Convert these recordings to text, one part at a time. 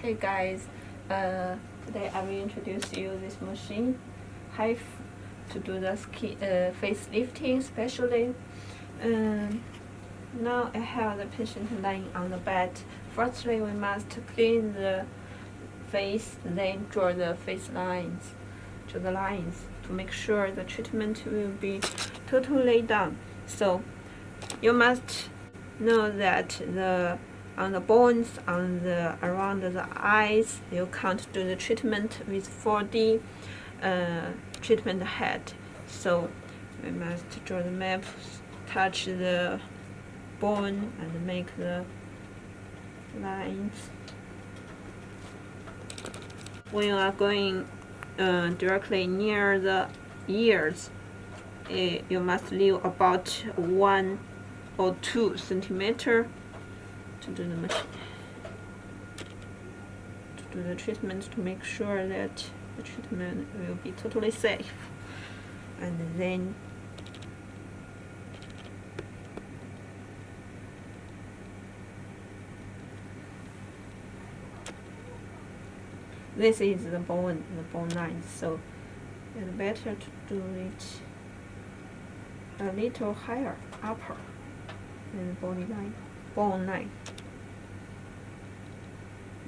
Hey guys, today I will introduce you this machine, Hifu, to do the face lifting especially. Now I have the patient lying on the bed. Firstly, we must clean the face, then draw the face lines, to make sure the treatment will be totally done. So you must know that on the bones around the eyes, you can't do the treatment with 4D treatment head. So we must draw the map, touch the bone, and make the lines. When you are going directly near the ears, you must leave about 1 or 2 centimeters to do the machine, to do the treatment, to make sure that the treatment will be totally safe. And then this is the bone line, so it's better to do it a little higher, upper than the bone line.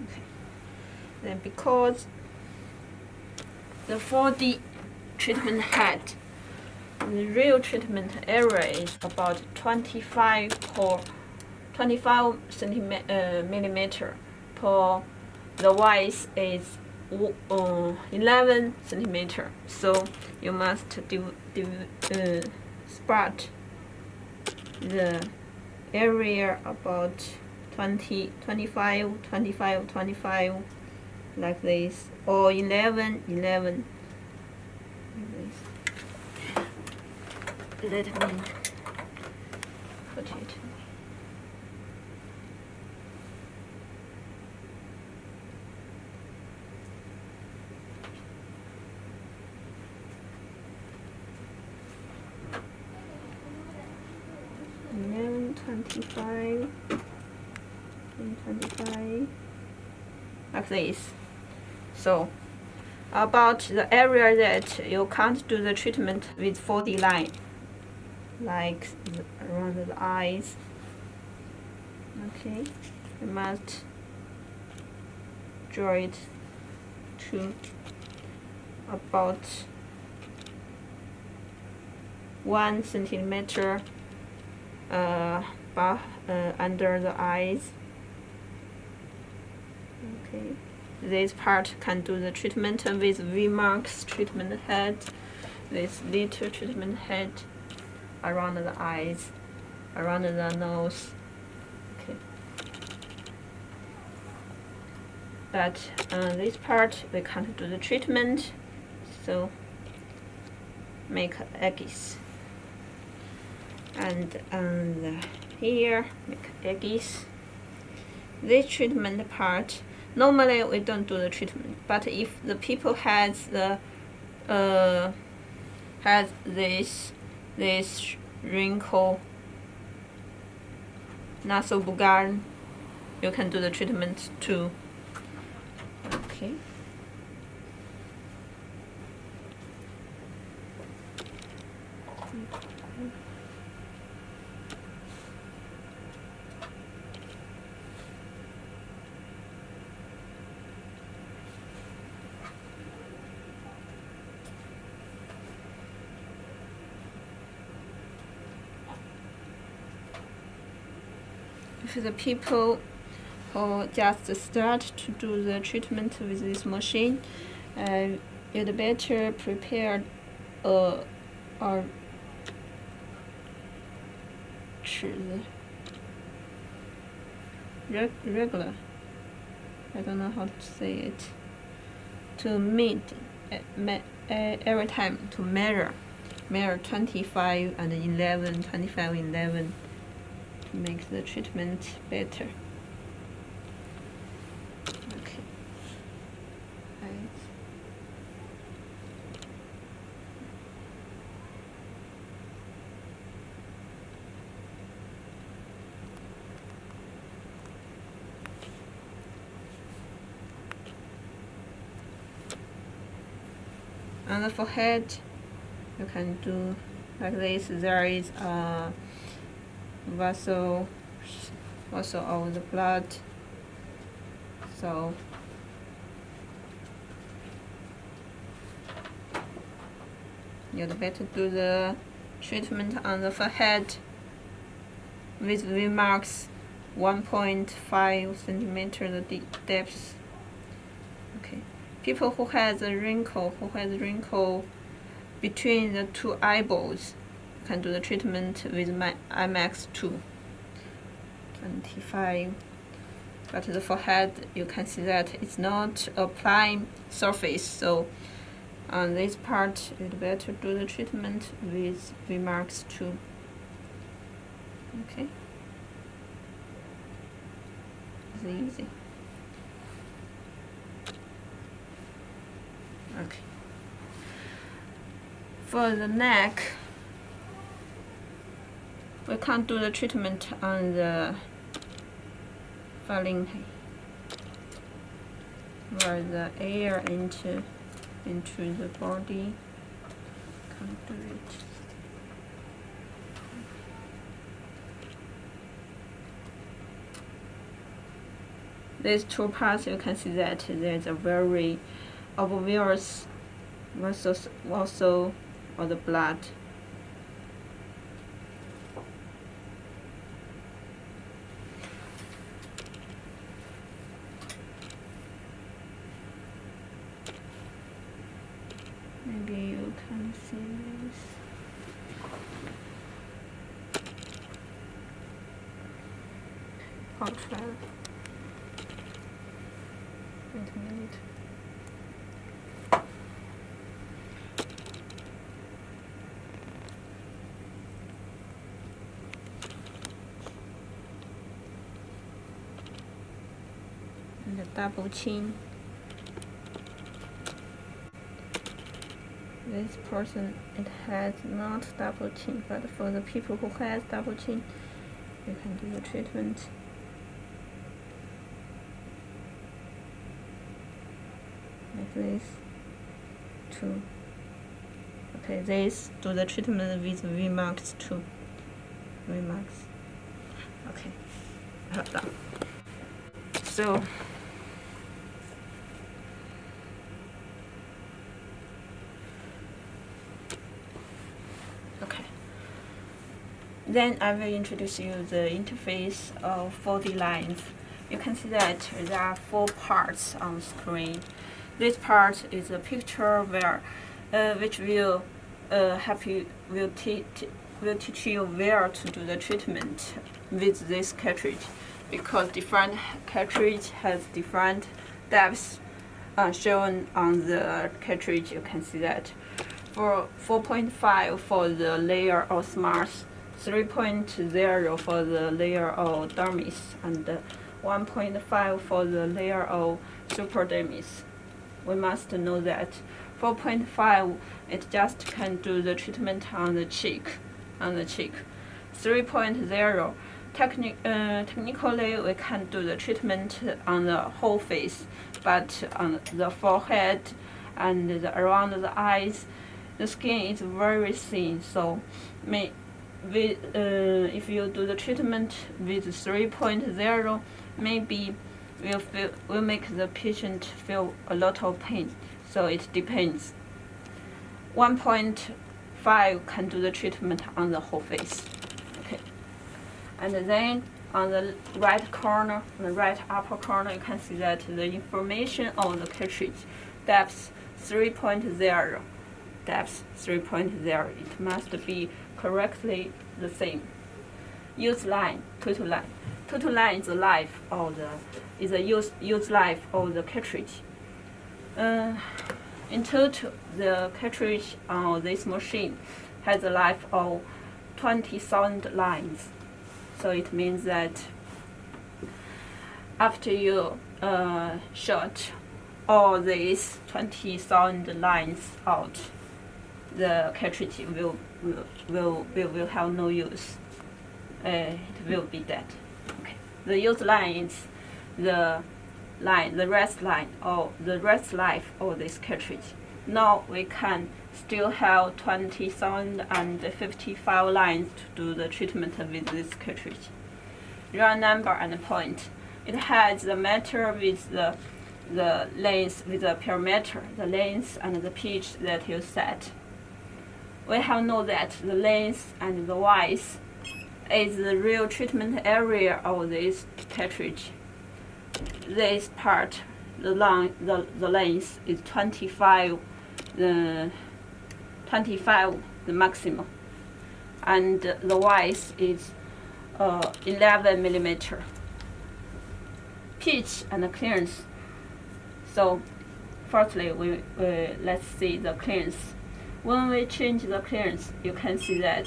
Okay. Then because the 4D treatment head, the real treatment area is about 25 millimeter per. The width is 11 centimeter. So you must spread the area about 25, like this, or 11, like this. Let me put it. And then 25, like this. So about the area that you can't do the treatment with 4D line, like around the eyes. Okay, you must draw it to about 1 centimeter under the eyes. Okay, this part can do the treatment with V-marks treatment head, this little treatment head around the eyes, around the nose. Okay, but this part we can't do the treatment, so make edges. And here make edges. This treatment part, normally we don't do the treatment, but if the people has this wrinkle, nasobugan, you can do the treatment too. Okay. If the people who just start to do the treatment with this machine, you'd better prepare regular, I don't know how to say it, to meet every time to measure 25 and 11, 25, 11. Make the treatment better. Okay. Right. On the forehead, you can do like this. There is a vessel of the blood, so you'd better do the treatment on the forehead with V marks 1.5 centimeter depth. Okay. People who has a wrinkle between the two eyeballs can do the treatment with my IMAX 2 25. But the forehead, you can see that it's not a plain surface, so on this part you'd better do the treatment with VMAX 2. Okay, it's easy. Okay. For the neck, we can't do the treatment on the phalange where the air into the body. Can't do it. These two parts, you can see that there's a very obvious vessels also of the blood. Maybe you can see this. I'll try. Wait a minute. And the double chin. This person, it has not double chin, but for the people who has double chin, you can do the treatment. Like this, too. Okay, this do the treatment with VMAX 2. VMAX. Okay, done. So, okay. Then I will introduce you the interface of body lines. You can see that there are 4 parts on the screen. This part is a picture where, which will teach you where to do the treatment with this cartridge, because different cartridge has different depths shown on the cartridge. You can see that for 4.5 for the layer of SMART, 3.0 for the layer of dermis, and 1.5 for the layer of superdermis. We must know that 4.5 it just can do the treatment on the cheek. 3.0 technically we can do the treatment on the whole face, but on the forehead and around the eyes, the skin is very thin. So, if you do the treatment with 3.0, maybe will make the patient feel a lot of pain. So it depends. 1.5 can do the treatment on the whole face. Okay. And then on the right corner, the right upper corner, you can see that the information on the cartridge, depth 3.0. Depth 3.0. It must be correctly the same. Use line, total line. Total line is the life of the use life of the cartridge. In total, the cartridge on this machine has a life of 20,000 lines. So it means that after you shot all these 20,000 lines out, the cartridge will have no use. It will be dead. Okay. The use line is the rest line or the rest life of this cartridge. now we can still have 20,055 lines to do the treatment with this cartridge. Round number and point. It has the meter with the length with the parameter, the length and the pitch that you set. We have know that the length and the width is the real treatment area of this cartridge. This part, the length is 25, the maximum, and the width is 11 millimeter. Pitch and clearance. So, firstly, let's see the clearance. When we change the clearance, you can see that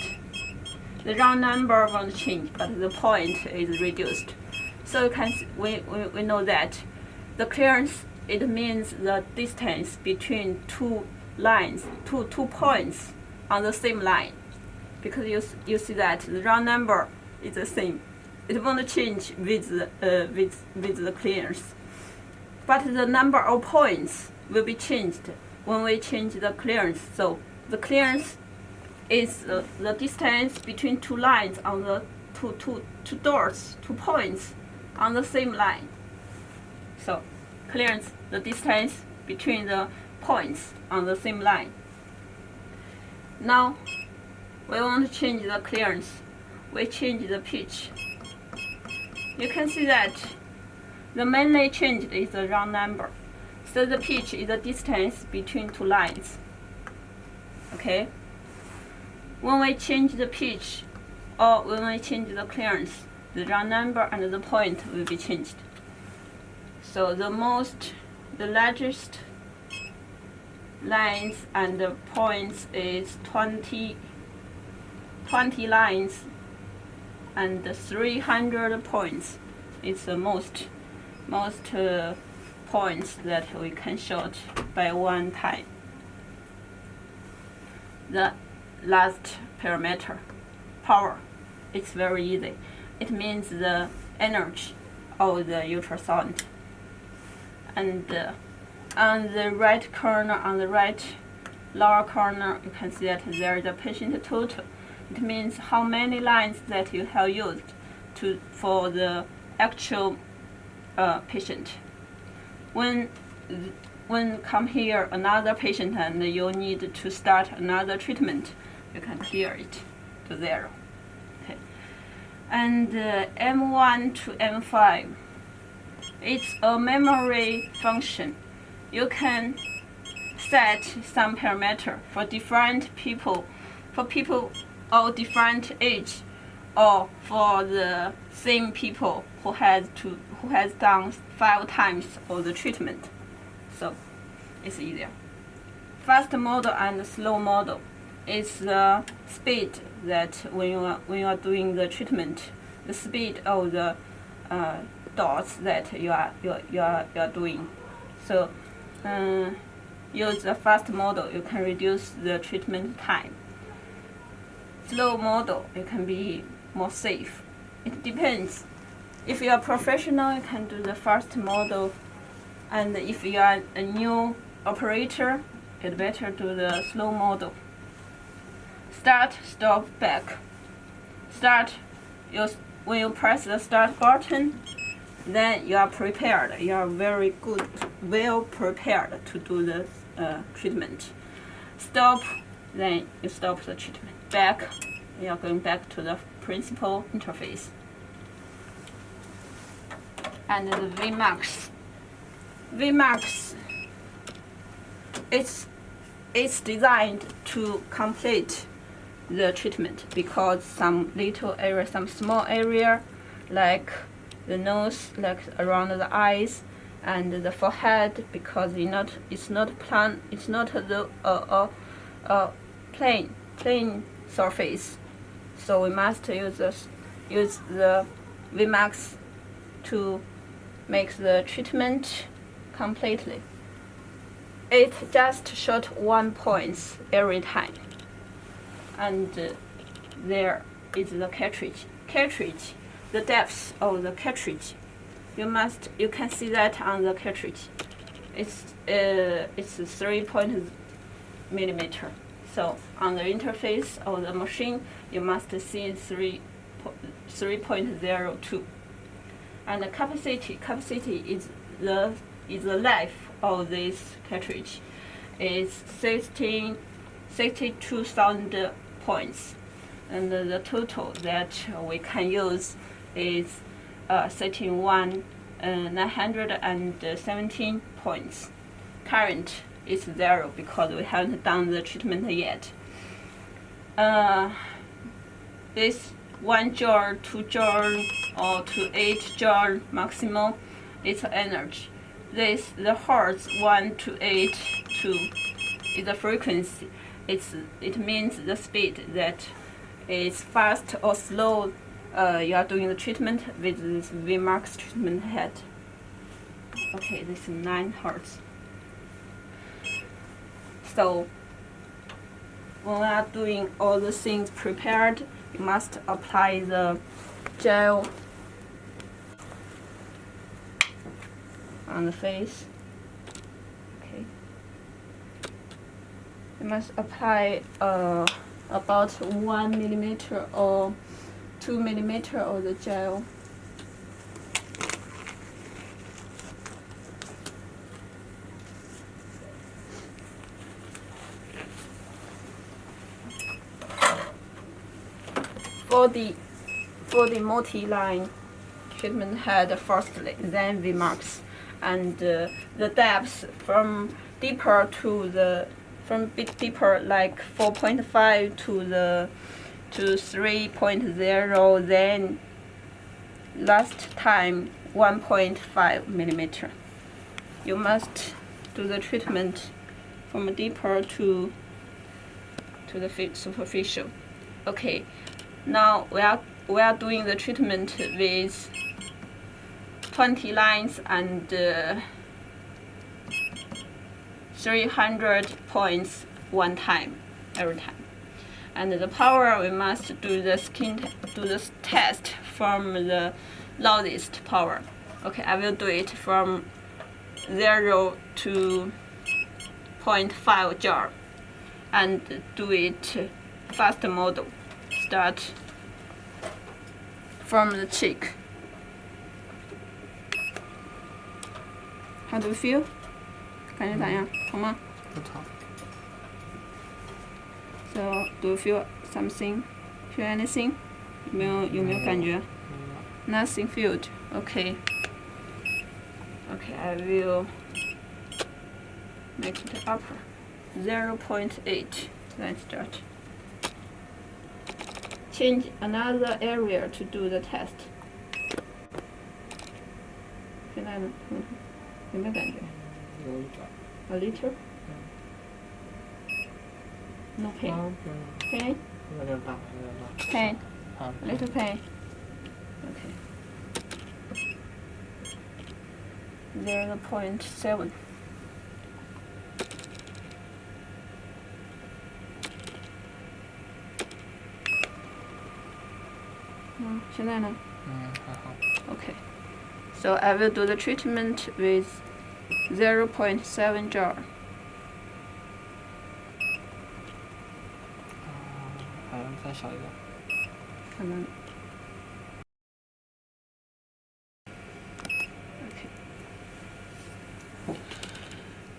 the round number won't change, but the point is reduced. So you can see, we know that the clearance, it means the distance between two lines, two points on the same line, because you see that the round number is the same. It won't change with the clearance, but the number of points will be changed when we change the clearance. So the clearance is the distance between two lines on the two dots, 2 points on the same line. So clearance, the distance between the points on the same line. Now we want to change the clearance. We change the pitch. You can see that the mainly changed is the round number. So the pitch is the distance between two lines. Okay? When we change the pitch or when we change the clearance, the round number and the point will be changed. So the largest lines and the points is 20 lines and 300 points. It's the most points that we can shoot by one time. The last parameter, power, it's very easy. It means the energy of the ultrasound. And on the right corner, on the right lower corner, you can see that there is a patient total. It means how many lines that you have used for the actual patient. When come here another patient and you need to start another treatment, you can clear it to 0. Okay. And M1 to M5, it's a memory function. You can set some parameter for different people, for people of different age, or for the same people who has done 5 times of the treatment. So it's easier. Fast model and slow model is the speed that when you are doing the treatment, the speed of the dots that you are doing. So use the fast model, you can reduce the treatment time. Slow model, it can be more safe. It depends. If you are professional, you can do the fast model, and if you are a new operator, it's better do the slow model. Start, stop, back. Start, when you press the start button, then you are prepared. You are very good, well prepared to do the treatment. Stop, then you stop the treatment. Back, you are going back to the principal interface. And the Vmax. Vmax, it's designed to complete the treatment, because some little area, some small area, like the nose, like around the eyes, and the forehead, because it's not the plain surface. So we must use the Vmax to make the treatment completely. It just shot 1 point every time. And there is the cartridge. The depth of the cartridge. You can see that on the cartridge. It's 3.0 millimeter. So on the interface of the machine, you must see 3.02. And the capacity is the life of this cartridge is 62,000 points, and the total that we can use is 31,917 points. Current is 0 because we haven't done the treatment yet. This 1 joule, 2 joule, or to 8 joule maximum is energy. The hertz 1 to 8 to is the frequency. It means the speed that is fast or slow. You are doing the treatment with this VMAX treatment head. Okay, this is 9 hertz. So when we are doing all the things prepared, you must apply the gel on the face. Okay. You must apply about 1 millimeter or 2 millimeter of the gel. For the multi-line treatment head firstly, then VMAX, and the depth from deeper like 4.5 to 3.0, then last time 1.5 millimeter. You must do the treatment from deeper to the superficial. Okay. Now we are doing the treatment with 20 lines and 300 points every time. And the power, we must do the test from the loudest power. Okay, I will do it from 0 to 0.5 jar and do it fast model. Start from the cheek. How do you feel? 感觉咋样？疼吗？不疼。So do you feel something? Feel anything? 有没有感觉？ Nothing felt. Okay. Okay, I will make it upper. 0.8. Let's start. Change another area to do the test. 现在呢？有没有感觉？有一点。A little? No pain. Pain? 有点大，有点大。Pain. Little pain. Okay. 0.7. No, 现在呢？还好。Okay. So I will do the treatment with 0.7 jar. 好像再小一点。可能。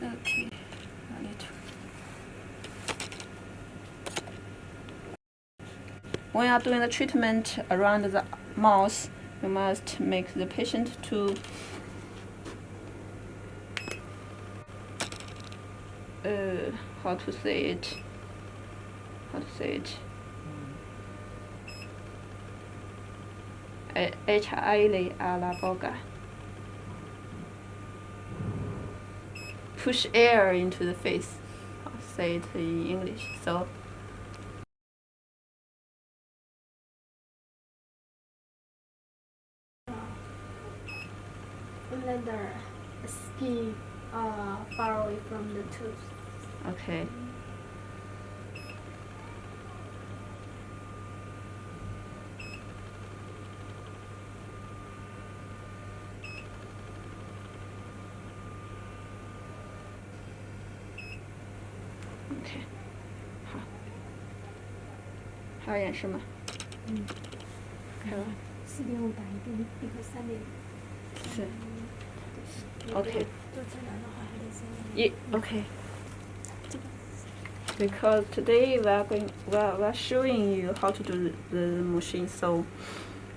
Okay, a little. When you are doing the treatment around the mouth, you must make the patient to how to say it? Push air into the face. I'll say it in English. So let the skin far away from the tooth. okay. OK， 好，还有演示吗？开了。4.5打1点1个3点。是。OK。做测量的话还得3点。OK. Because today we are showing you how to do the machine. So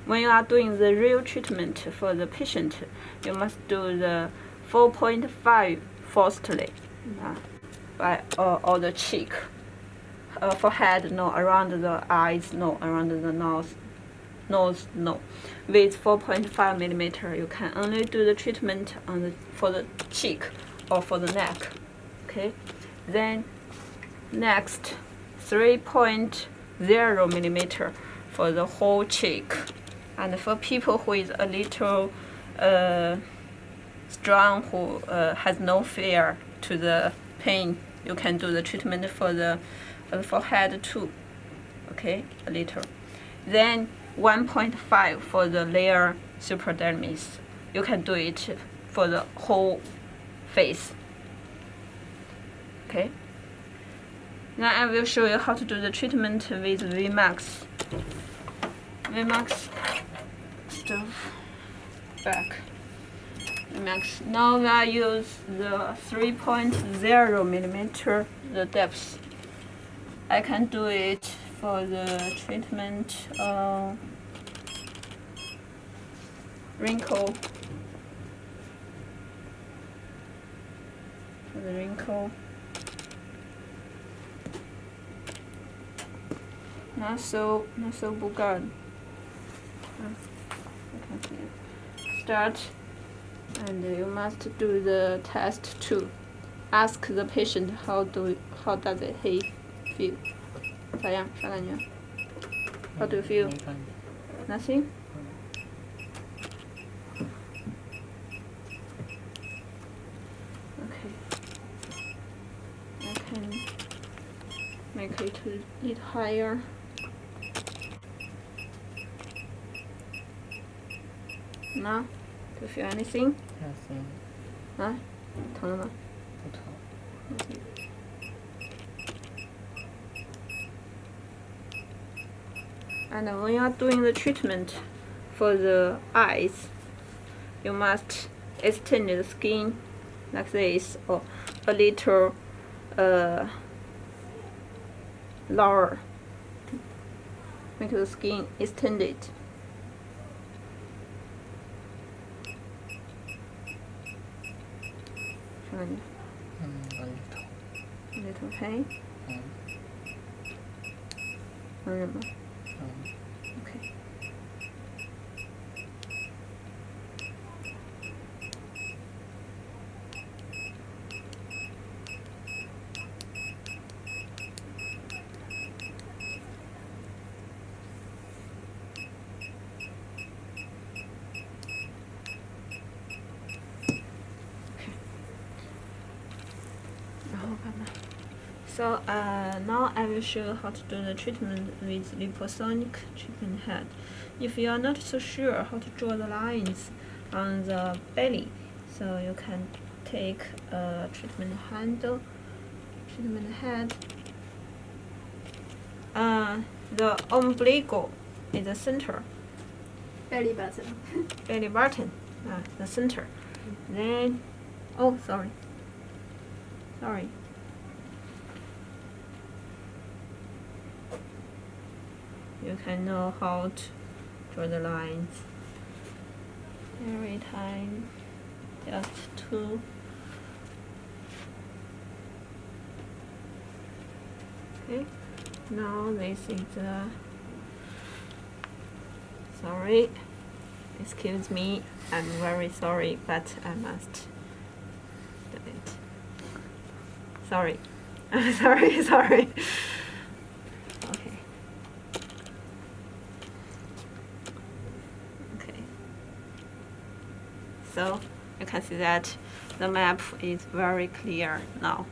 when you are doing the real treatment for the patient, you must do the 4.5 firstly, by or the cheek, forehead no, around the eyes no, around the nose no. With 4.5 millimeter, you can only do the treatment for the cheek or for the neck. Okay, then next 3.0 millimeter for the whole cheek, and for people who is a little strong, who has no fear to the pain, you can do the treatment for the forehead too. Okay, a little. Then 1.5 for the layer supradermis. You can do it for the whole face. Okay. Now I will show you how to do the treatment with VMAX. VMAX stuff back. VMAX. Now I use the 3.0 millimeter the depth. I can do it for the treatment wrinkle. For the wrinkle. Not so bugad. Start, and you must do the test too. Ask the patient how does he feel. 咋样？啥感觉？ How do you feel? 没感觉。 Nothing. Okay. I can make it a little higher. Now, do you feel anything? Nothing. 啊？疼了吗？不疼。 And when you are doing the treatment for the eyes, you must extend the skin like this, or a little lower. Make the skin extended. A 感觉疼。 little pain. 能忍吗？ Okay. So now I will show you how to do the treatment with liposonic treatment head. If you are not so sure how to draw the lines on the belly, so you can take a treatment handle, treatment head. The umbilical is the center. Belly button. Belly button, the center. Then, oh sorry. You can know how to draw the lines every time. Just two. Okay. Now this is the. Sorry. Excuse me. I'm very sorry, but I must do it. Sorry. I'm sorry. So you can see that the map is very clear now.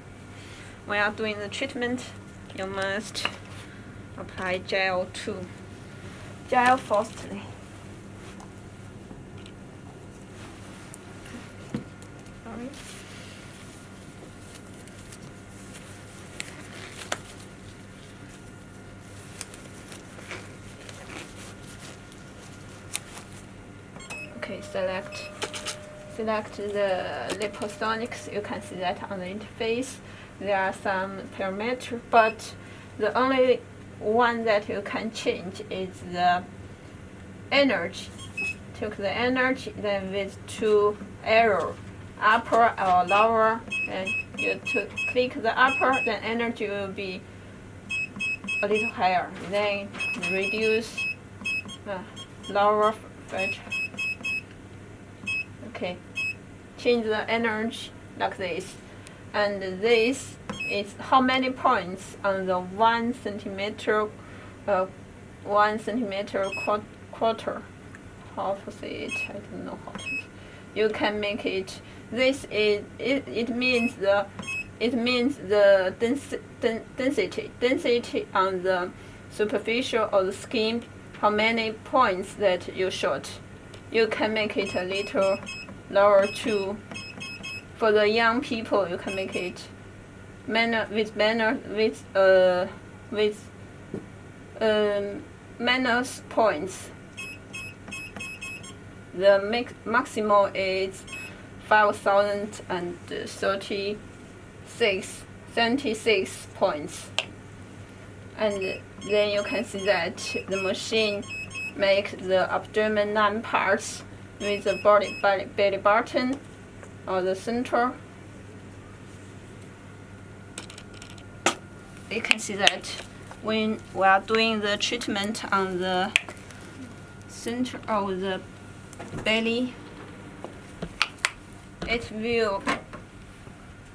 When you are doing the treatment, you must apply gel too. Gel firstly. Sorry. select the Lipo sonix, you can see that on the interface there are some parameters, but the only one that you can change is the energy. Take the energy, then with two arrows, upper or lower, and you to click the upper, then energy will be a little higher. Then reduce lower factor. Okay, change the energy like this, and this is how many points on the 1 centimeter, 1 centimeter quarter. How to say it? I don't know how to. You can make it. This is it. It means the density on the superficial of the skin. How many points that you shot? You can make it a little lower too. For the young people, you can make it minus points. The maximum is 5,076 points, and then you can see that the machine makes the abdomen 9 parts with the belly button or the center. You can see that when we are doing the treatment on the center of the belly, it will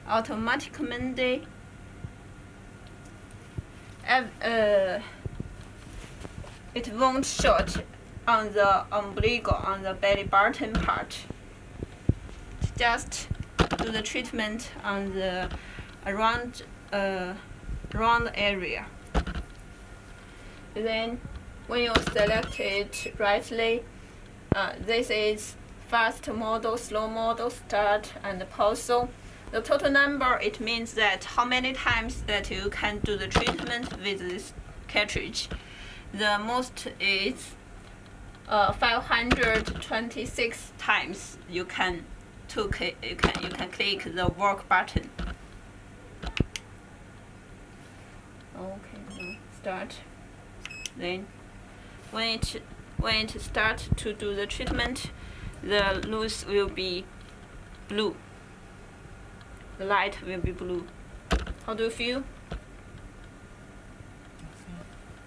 automatically it won't short on the umbilical, on the belly button part. Just do the treatment on the around area. Then when you select it rightly, this is fast model, slow model, start and pause. The total number, it means that how many times that you can do the treatment with this cartridge. The most is 526 times you can click the work button. Okay, now start. Then when it starts to do the treatment, the loose will be blue. The light will be blue. How do you feel?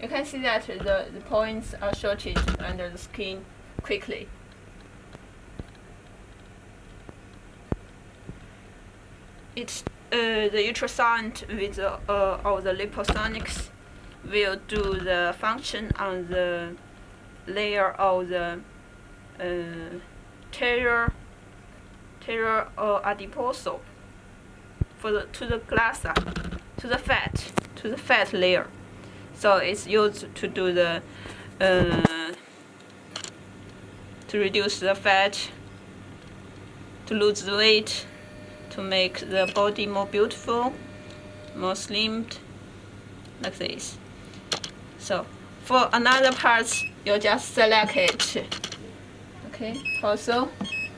You can see that the points are shorted under the skin quickly. The ultrasound with of the liposonics will do the function on the layer of the terra or adiposo to the fat layer. So it's used to do the to reduce the fat, to lose the weight, to make the body more beautiful, more slimmed, like this. So for another part, you just select it. Okay, also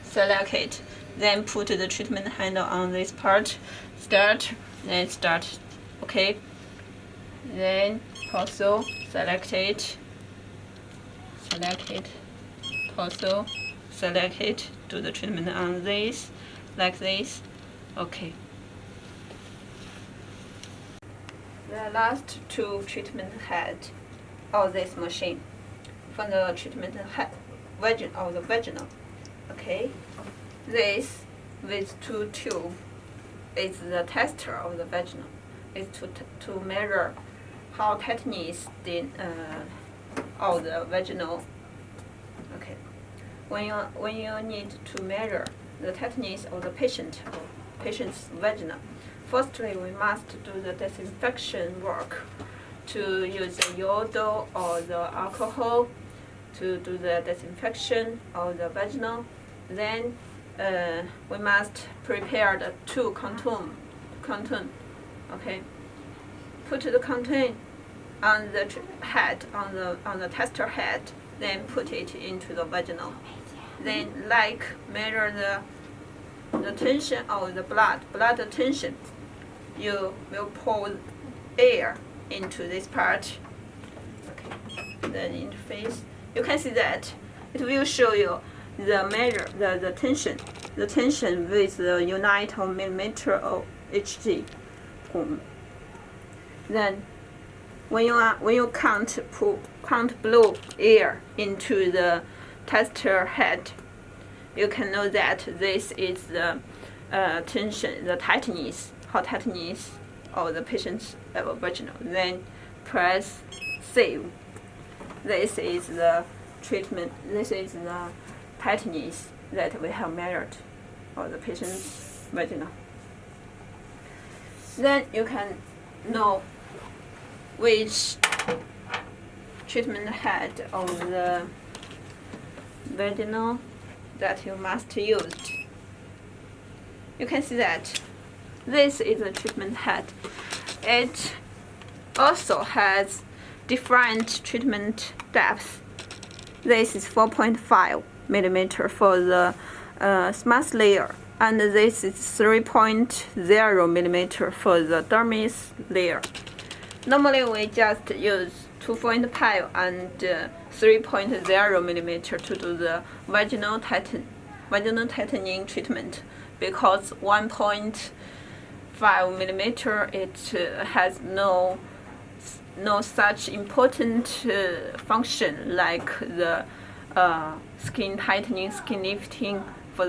select it. Then put the treatment handle on this part. Start, then start. Okay. Then also select it. Select it. Also select it. Do the treatment on this, like this. Okay. The last two treatment head of this machine. For the treatment head of the vaginal. Okay. This with two tubes is the tester of the vaginal. Is to measure how tightness of the vaginal. Okay. When you need to measure the tightness of the patient's vaginal, firstly we must do the disinfection work to use the yodel or the alcohol to do the disinfection of the vaginal. Then we must prepare the two contour. Okay. Put the contour on the head, on the tester head, then put it into the vaginal. then like measure the tension of the blood tension. You will pour air into this part. Okay. The interface. You can see that it will show you the measure the tension with the unit of millimeter of Hg. Then when you can't blow air into the tester head, you can know that this is the tension, the tightness, hot tightness of the patient's vaginal. Then press save. This is the treatment. This is the tightness that we have measured of the patient's vaginal. Then you can know which treatment head of the vaginal that you must use. You can see that this is the treatment head. It also has different treatment depth. This is 4.5 millimeter for the smooth layer, and this is 3.0 millimeter for the dermis layer. Normally we just use 2.5 and 3.0 millimeter to do the vaginal tightening treatment, because 1.5 millimeter it has no such important function like the skin tightening, skin lifting for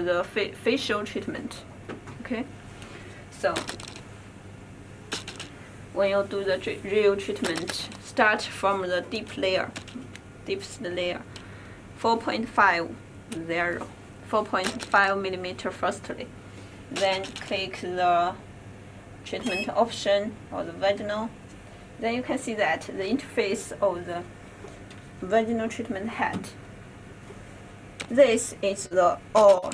the facial treatment. Okay, so when you do the real treatment, start from the deepest layer, 4.5 millimeter firstly. Then click the treatment option or the vaginal. Then you can see that the interface of the vaginal treatment head. This is the all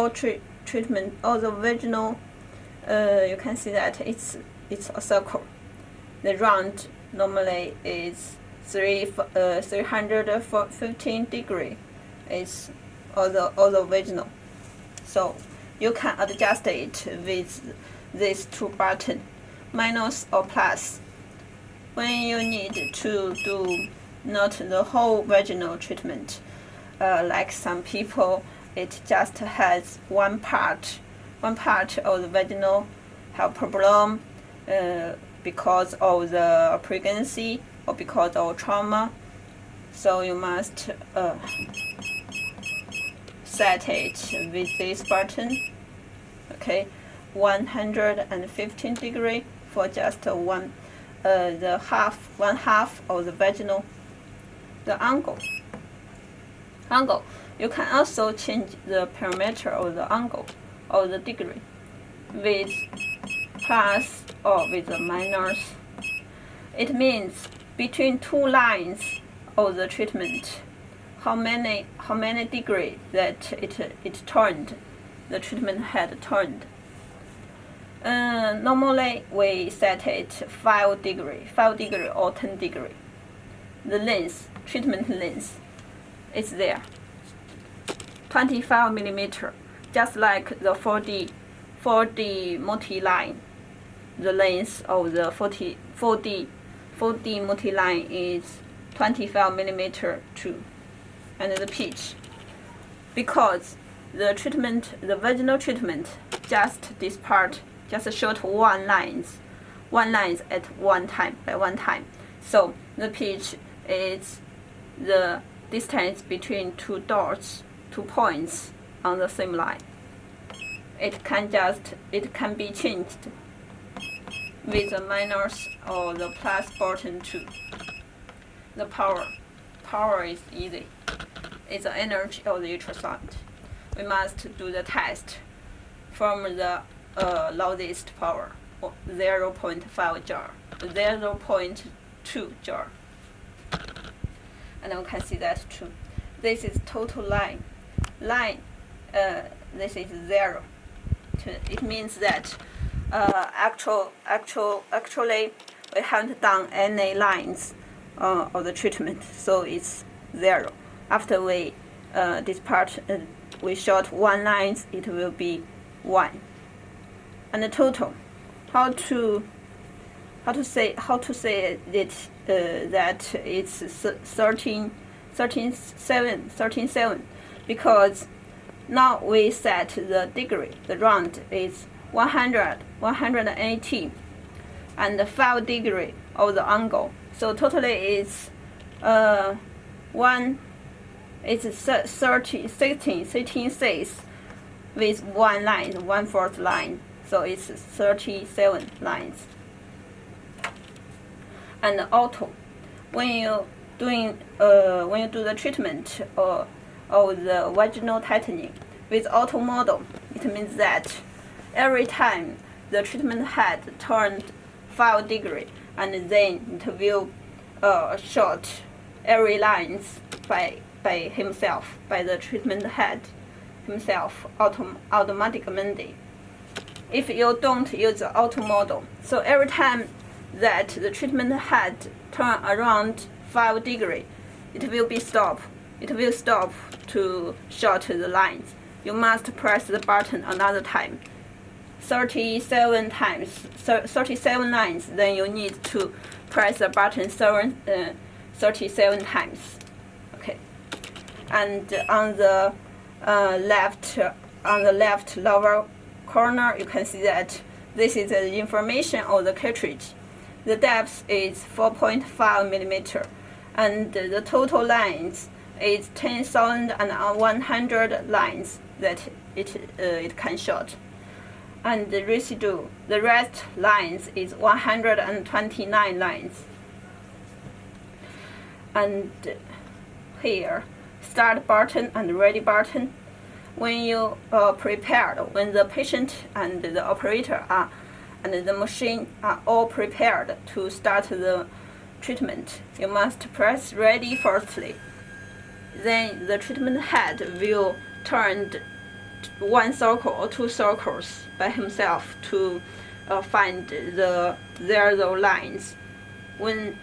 treatment, all the vaginal. You can see that it's a circle. The round normally is 315 degree. It's all the vaginal. So you can adjust it with these two buttons, minus or plus. When you need to do not the whole vaginal treatment, like some people, it just has one part of the vaginal have problem because of the pregnancy or because of trauma. So you must set it with this button. Okay, 115 degree for just one half of the vaginal. The angle. You can also change the parameter of the angle or the degree with plus or with the minus. It means between two lines of the treatment, how many degree that it turned, the treatment head turned. Normally we set it 5 degree or 10 degree. The length, treatment length, is there. 25 millimeter, just like the 4D multi-line. The length of the 4D multi-line is 25 millimeter too, and the pitch. Because the vaginal treatment, just this part, just short one lines at one time. So the pitch is the distance between two dots, 2 points on the same line. It can be changed with the minus or the plus button too. The power is easy. It's the energy of the ultrasound. We must do the test from the loudest power, 0.5 jar, 0.2 jar. And we can see that too. This is total line. This is 0. It means that actually we haven't done any lines of the treatment, so it's 0. After we this part we short 1 line, it will be 1. And the total, how to say it that it's 13.7, because now we set the degree, the round is 180, and the 5 degree of the angle. So totally it's 16 with 1 line, 1/4 line. So it's 37 lines. And auto, when you do the treatment of the vaginal tightening with auto model, it means that every time the treatment head turned 5 degree, and then it will short every lines by himself, by the treatment head himself automatically. If you don't use the auto model, so every time that the treatment head turn around 5 degree, it will be stop. It will stop to short the lines. You must press the button another time, 37 times, 37 lines. Then you need to press the button 37 times. Okay. And on the left lower corner, you can see that this is the information of the cartridge. The depth is 4.5 millimeter, and the total lines is 10,100 lines that it can short. And the residue, the rest lines is 129 lines. And here, start button and ready button. When you prepared, when the patient and the operator are, and the machine are all prepared to start the treatment, you must press ready firstly. Then the treatment head will turn 1 circle or 2 circles by himself to find the 0 lines. When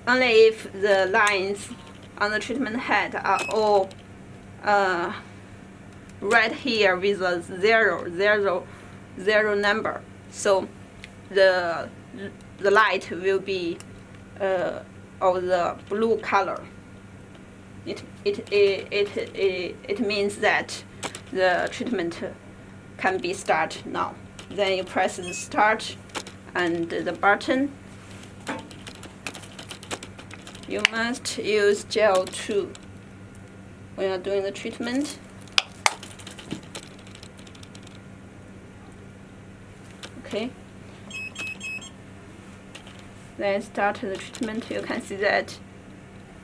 only if the lines on the treatment head are all right here with a 0 number, so the light will be of the blue color. It means that the treatment can be started now. Then you press the start and the button. You must use gel too when you're doing the treatment. Okay. Then start the treatment. You can see that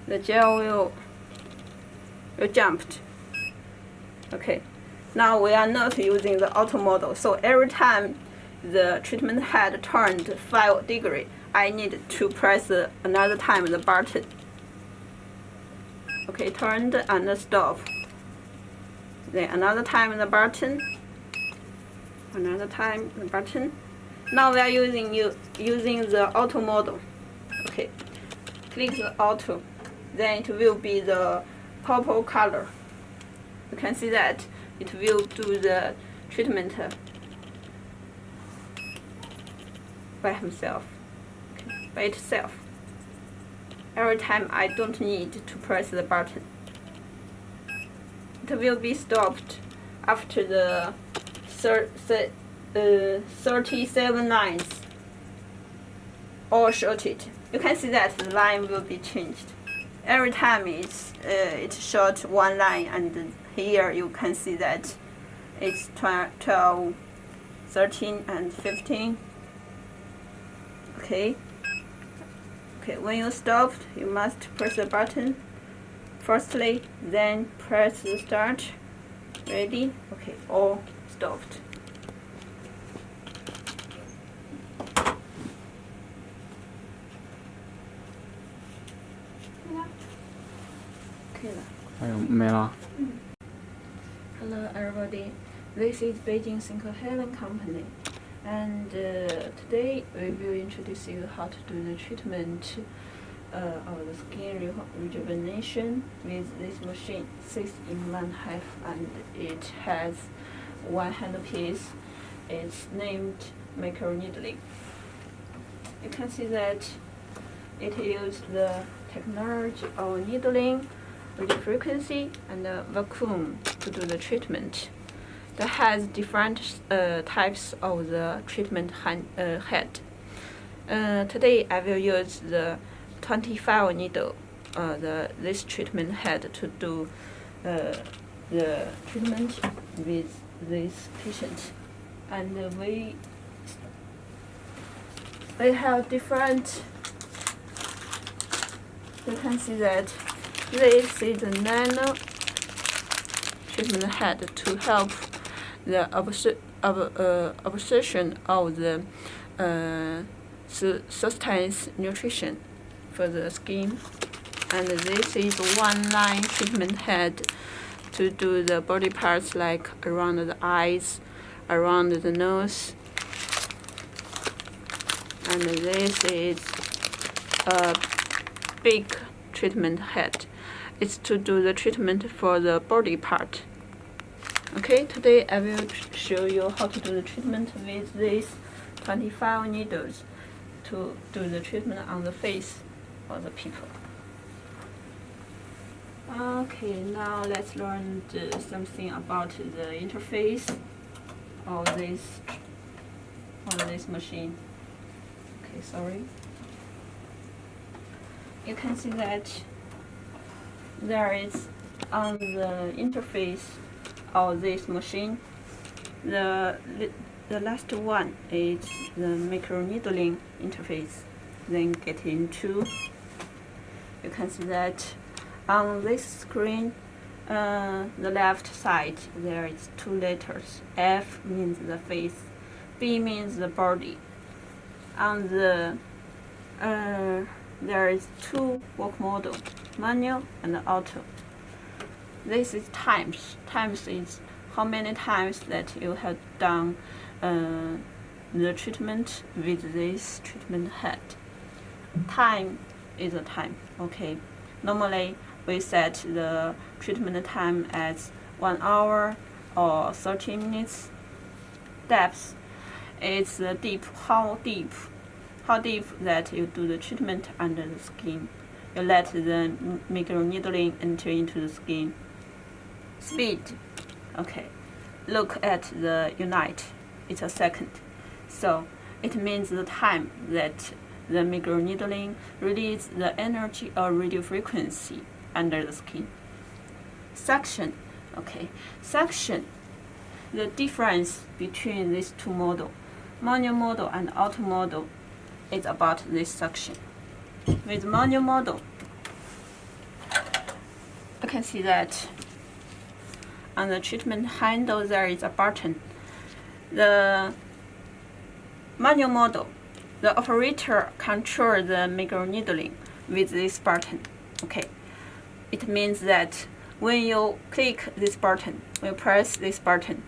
the gel will jumped. Okay. Now we are not using the auto model, so every time the treatment head turned 5 degree, I need to press another time the button. Okay, turned and stop. Then another time the button. Another time the button. Now we are using the auto model. Okay, click the auto. Then it will be the purple color. You can see that it will do the treatment by himself, okay, by itself. Every time I don't need to press the button. It will be stopped after the 37 lines all shorted. You can see that the line will be changed. Every time it's short 1 line, and here you can see that it's 12, 13, and 15. Okay. Okay, when you stopped, you must press the button firstly, then press the start. Ready? Okay, all stopped. Okay. 还有没了。 Hello everybody, this is Beijing St. Helen Company, and today we will introduce you how to do the treatment of the skin rejuvenation with this machine, 6 in 1/2, and it has one handpiece. It's named Microneeding. You can see that it uses the technology of needling, radio frequency, and vacuum to do the treatment. That has different types of the treatment head. Today I will use the 25 needle, this treatment head to do the treatment with this patient, and we have different. You can see that this is a nano treatment head to help the absorption of the sustenance nutrition for the skin. And this is one line treatment head to do the body parts like around the eyes, around the nose. And this is a big treatment head. It's to do the treatment for the body part. Okay, today I will show you how to do the treatment with these 25 needles to do the treatment on the face of the people. Okay, now let's learn something about the interface of this machine. Okay, sorry. You can see that there is on the interface of this machine, the last one is the microneedling interface. Then get into, you can see that on this screen, the left side there is 2 letters. F means the face, B means the body. On the there is 2 work model, manual and auto. This is times. Times is how many times that you have done the treatment with this treatment head. Time is a time. Okay. Normally we set the treatment time as 1 hour or 30 minutes. Depth is the deep. How deep that you do the treatment under the skin. You let the microneedling enter into the skin. Speed, okay. Look at the unit. It's a second. So it means the time that the microneedling releases the energy or radio frequency under the skin. Suction, okay. Suction, the difference between these 2 models, manual model and auto model, is about this suction. With manual model, you can see that on the treatment handle there is a button. The manual model, the operator controls the microneedling with this button. Okay, it means that when you click this button, when you press this button,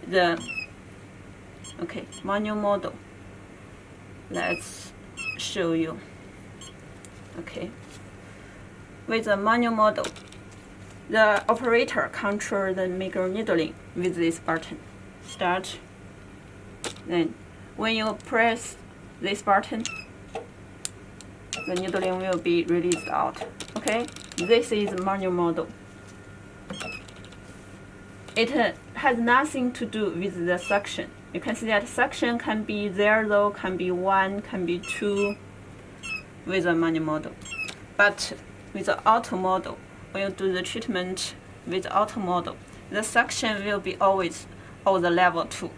the manual model. Let's show you. Okay, with the manual model, the operator controls the microneedling with this button. Start. Then, when you press this button, the needling will be released out. Okay, this is manual model. It has nothing to do with the suction. You can see that suction can be 0, can be 1, can be 2 with a manual model. But with the auto model, when you do the treatment with auto model, the suction will be always of the level 2.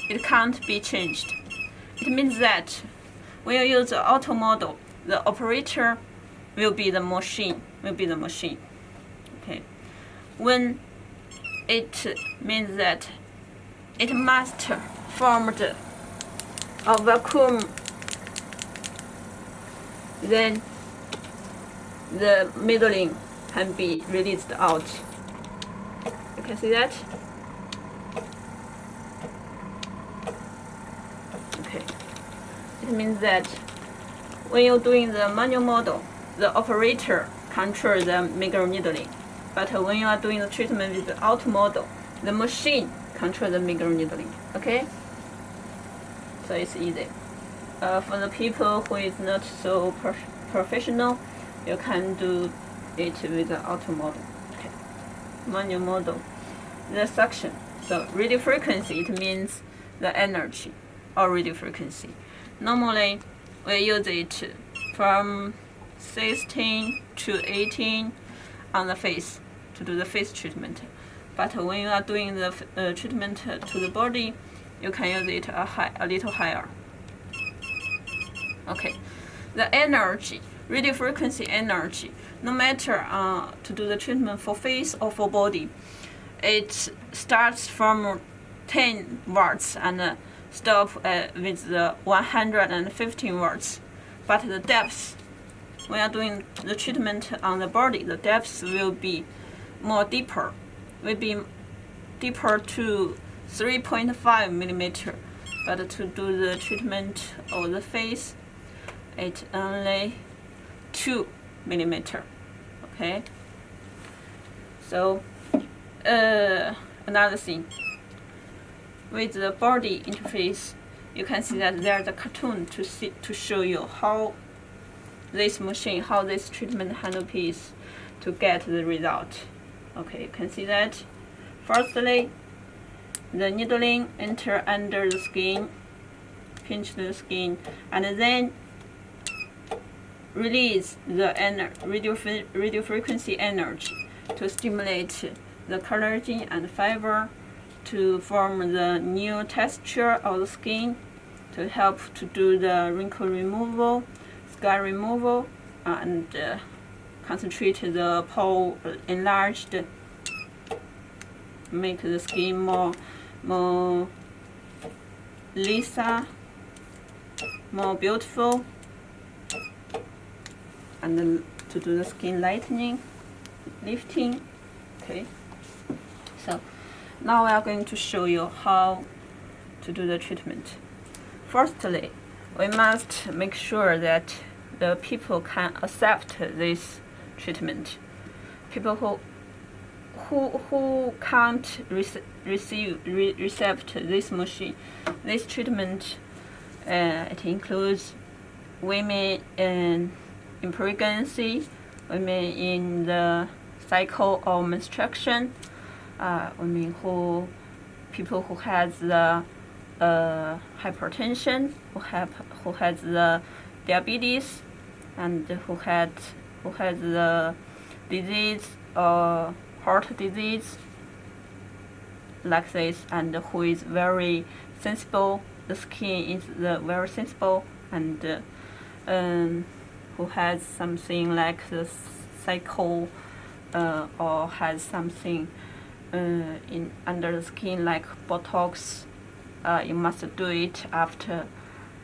It can't be changed. It means that when you use the auto model, the operator will be the machine. Okay. When it means that it must form a vacuum, then the needling can be released out. You can see that? Okay. It means that when you're doing the manual model, the operator controls the microneedling. But when you are doing the treatment with the auto model, the machine controls the microneedling. Okay? So it's easy. For the people who is not so professional, you can do it with the auto model. Okay. Manual model. The suction. So radio frequency, it means the energy or radio frequency. Normally, we use it from 16 to 18 on the face to do the face treatment. But when you are doing the treatment to the body, you can use it a little higher. Okay, the energy, radio frequency energy, no matter to do the treatment for face or for body, it starts from 10 watts and stop with the 115 watts. But the depth, when you are doing the treatment on the body, the depth will be deeper. Will be deeper to 3.5 millimeter. But to do the treatment of the face, it's only 2 millimeter. Okay. So another thing, with the body interface, you can see that there's a cartoon to show you how this machine, how this treatment handpiece to get the result. Okay, you can see that. Firstly, the needling enter under the skin, pinch the skin, and then release the radio frequency energy to stimulate the collagen and fiber to form the new texture of the skin, to help to do the wrinkle removal, scar removal, and concentrate the pore enlarged, make the skin more lisa, more beautiful, and to do the skin lightening, lifting. Okay, so now we are going to show you how to do the treatment. Firstly, we must make sure that the people can accept this treatment. People who can't accept this machine, this treatment, it includes women in pregnancy, women in the cycle of menstruation, people who has the hypertension, who has the diabetes, and who has the disease or heart disease like this, and who is very sensible. The skin is very sensible, and who has something like the cycle or has something in under the skin like Botox. You must do it after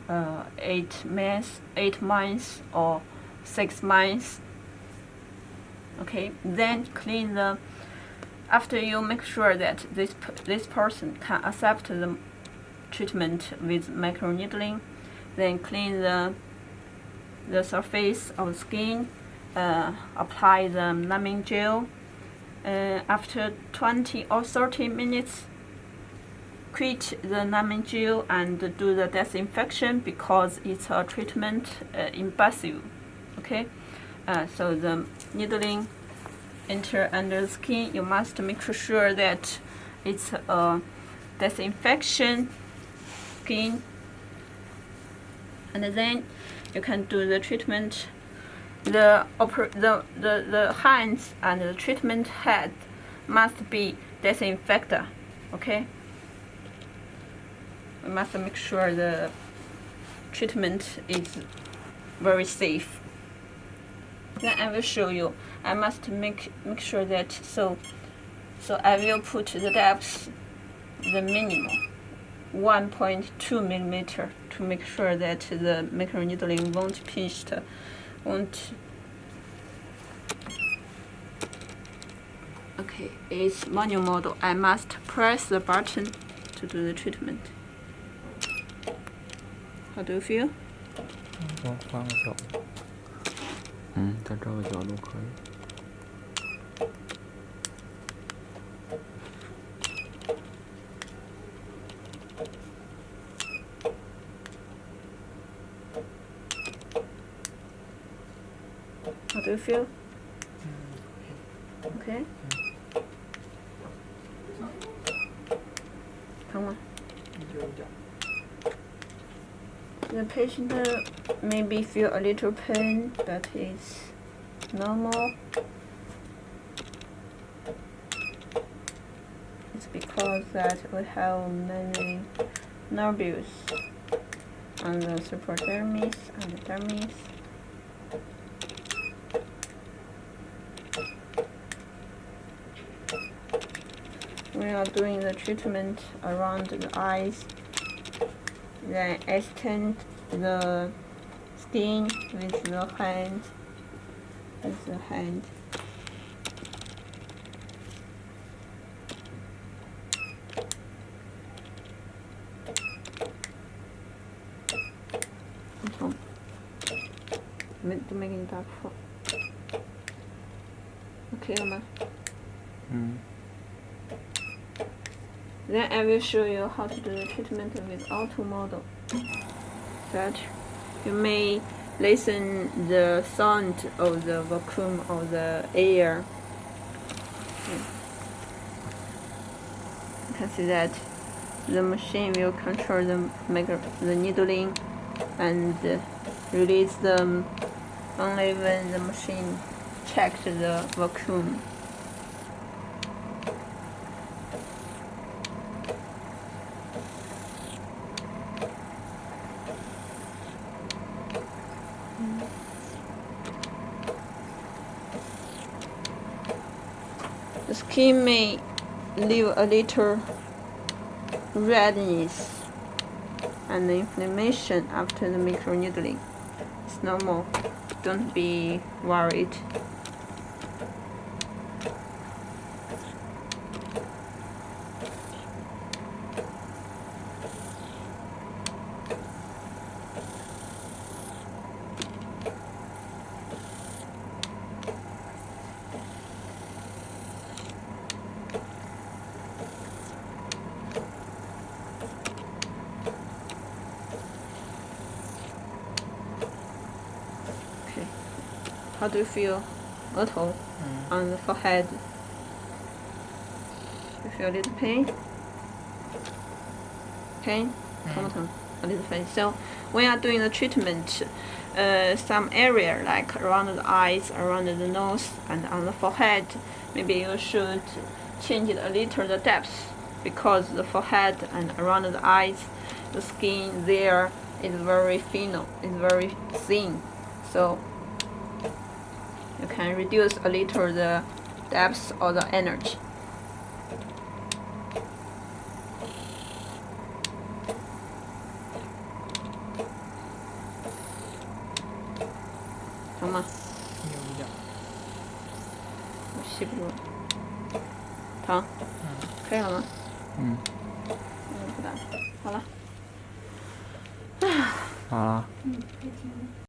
8 months or 6 months. Okay, then clean the. After you make sure that this person can accept the treatment with microneedling, then clean the surface of the skin, apply the numbing gel. After 20 or 30 minutes, quit the numbing gel and do the disinfection because it's a treatment invasive. Okay, so the needling enter under the skin. You must make sure that it's a disinfection skin, and then you can do the treatment. The hands and the treatment head must be disinfected. Okay, we must make sure the treatment is very safe. Then I will show you. I must make sure that so I will put the depth the minimum 1.2 millimeter to make sure that the microneedling won't pinch. Okay, it's manual model. I must press the button to do the treatment. How do you feel? 我换个角度。再找个角度可以。How do you feel? Okay. 疼吗？ The patient maybe feel a little pain, but it's normal. It's because that we have many nerves on the superdermis and the dermis. We are doing the treatment around the eyes, then extend the skin with the hand.都没给你打破。OK 了吗？ Then I will show you how to do the treatment with auto model. That you may listen the sound of the vacuum of the air. You can see that the machine will control the needling and release them only when the machine checks the vacuum. The skin may leave a little redness and inflammation after the microneedling. It's normal. Don't be worried. How do you feel? 额头 on the forehead. You feel a little pain? Pain? 疼不疼? A little pain. So when you are doing the treatment, some area like around the eyes, around the nose, and on the forehead, maybe you should change it a little the depth, because the forehead and around the eyes, the skin there is very thin, is very thin. So you can reduce a little the depth or the energy. Come on. 有一点。我吸不住了。疼？可以了吗？不打。好了。好了。可以停了。